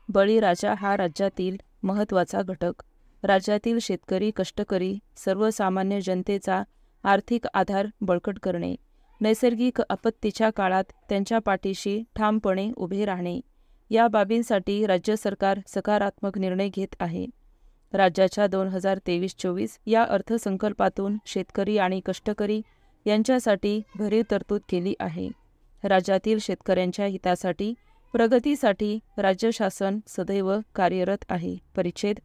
बळीराजा हा राज्यातील महत्त्वाचा घटक. राज्यातील शेतकरी, कष्टकरी, सर्वसामान्य जनतेचा आर्थिक आधार बळकट करणे, नैसर्गिक आपत्तीच्या काळात त्यांच्या पाठीशी ठामपणे उभे राहणे, या बाबींसाठी राज्य सरकार सकारात्मक निर्णय घेत आहे. राज्याच्या 2023-24 या अर्थसंकल्पातून शेतकरी आणि कष्टकरी यांच्यासाठी भरीव तरतूद केली आहे. राज्यातील शेतकऱ्यांच्या हितासाठी, प्रगतीसाठी राज्य शासन सदैव कार्यरत आहे. परिच्छेद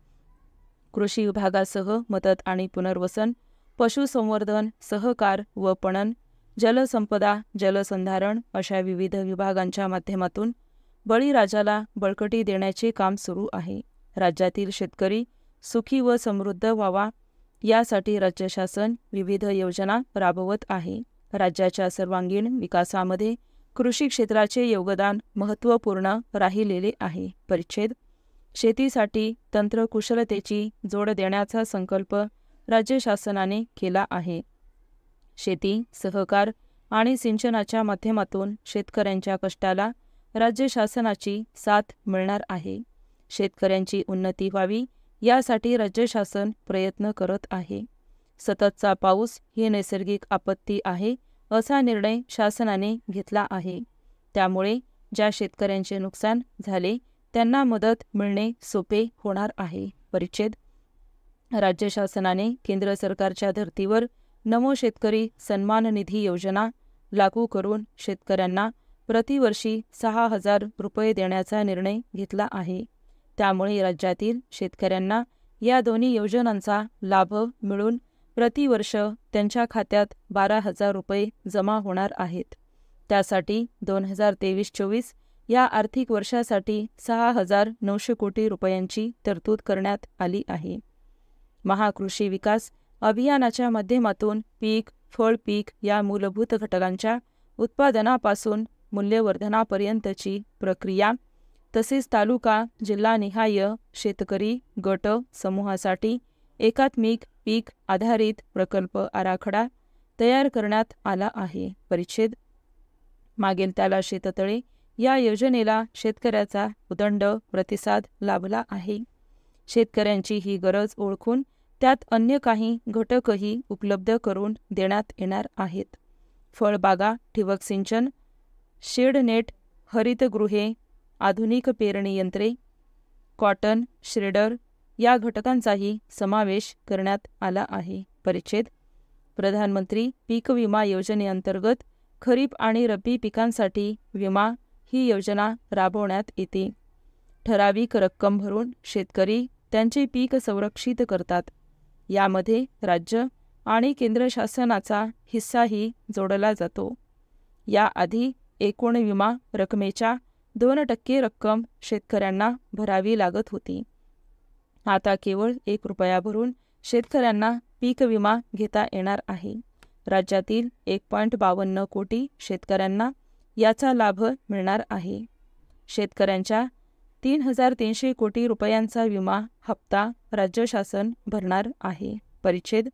कृषी विभागासह मदत आणि पुनर्वसन, पशुसंवर्धन, सहकार व पणन, जलसंपदा, जलसंधारण अशा विविध विभागांच्या माध्यमातून बळीराजाला बळकटी देण्याचे काम सुरू आहे. राज्यातील शेतकरी सुखी व समृद्ध व्हावा यासाठी राज्य शासन विविध योजना राबवत आहे. राज्याच्या सर्वांगीण विकासामध्ये कृषी क्षेत्राचे योगदान महत्त्वपूर्ण राहिलेले आहे. परिच्छेद शेतीसाठी तंत्रकुशलतेची जोड देण्याचा संकल्प राज्य शासनाने केला आहे. शेती, सहकार आणि सिंचनाच्या माध्यमातून शेतकऱ्यांच्या कष्टाला राज्य शासनाची साथ मिळणार आहे. शेतकऱ्यांची उन्नती व्हावी यासाठी राज्य शासन प्रयत्न करत आहे. सततचा पाऊस ही नैसर्गिक आपत्ती आहे असा निर्णय शासनाने घेतला आहे. त्यामुळे ज्या शेतकऱ्यांचे नुकसान झाले त्यांना मदत मिळणे सोपे होणार आहे. परिच्छेद राज्य शासनाने केंद्र सरकारच्या धर्तीवर नमो शेतकरी सन्मान निधी योजना लागू करून शेतकऱ्यांना प्रतिवर्षी 6,000 रुपये देण्याचा निर्णय घेतला आहे. त्यामुळे राज्यातील शेतकऱ्यांना या दोन्ही योजनांचा लाभ मिळून प्रतिवर्ष त्यांच्या खात्यात 12,000 रुपये जमा होणार आहेत. त्यासाठी 2023-24 या आर्थिक वर्षासाठी 6,900 कोटी रुपयांची तरतूद करण्यात आली आहे. महाकृषी विकास अभियानाच्या माध्यमातून पीक, फळपीक या मूलभूत घटकांच्या उत्पादनापासून मूल्यवर्धनापर्यंतची प्रक्रिया, तसेच तालुका जिल्हानिहाय शेतकरी गट समूहासाठी एकात्मिक पीक आधारित प्रकल्प आराखडा तयार करण्यात आला आहे. परिच्छेद मागेल त्याला शेततळे या योजनेला शेतकऱ्याचा उदंड प्रतिसाद लाभला आहे. शेतकऱ्यांची ही गरज ओळखून त्यात अन्य काही घटकही उपलब्ध करून देण्यात येणार आहेत. फळबागा, ठिबक सिंचन, शेडनेट, हरितगृहे, आधुनिक पेरणी यंत्रे, कॉटन श्रेडर या घटकांचाही समावेश करण्यात आला आहे. परिच्छेद प्रधानमंत्री पीक विमा योजनेअंतर्गत खरीप आणि रब्बी पिकांसाठी विमा ही योजना राबवण्यात येते. ठराविक रक्कम भरून शेतकरी त्यांचे पीक संरक्षित करतात. यामध्ये राज्य आणि केंद्र शासनाचा हिस्साही जोडला जातो. याआधी एकूण विमा रकमेच्या 2% रक्कम शेतकऱ्यांना भरावी लागत होती. आता केवळ 1 रुपया भरून शेतकऱ्यांना पीक विमा घेता येणार आहे. राज्यातील 1.52 कोटी शेतकऱ्यांना याचा लाभ मिळणार आहे. शेतकऱ्यांच्या 3,300 कोटी रुपयांचा विमा हप्ता राज्य शासन भरणार आहे. परिच्छेद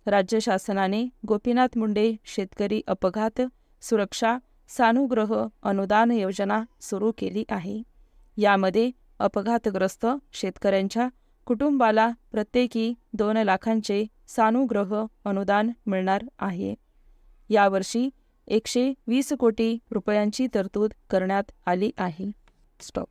राज्य शासनाने गोपीनाथ मुंडे शेतकरी अपघात सुरक्षा सानुग्रह अनुदान योजना सुरू केली आहे. यामध्ये अपघातग्रस्त शेतकऱ्यांच्या कुटुंबाला प्रत्येकी 2 लाखांचे सानुग्रह अनुदान मिळणार आहे. यावर्षी 120 कोटी रुपयांची तरतूद करण्यात आली आहे. स्टॉप.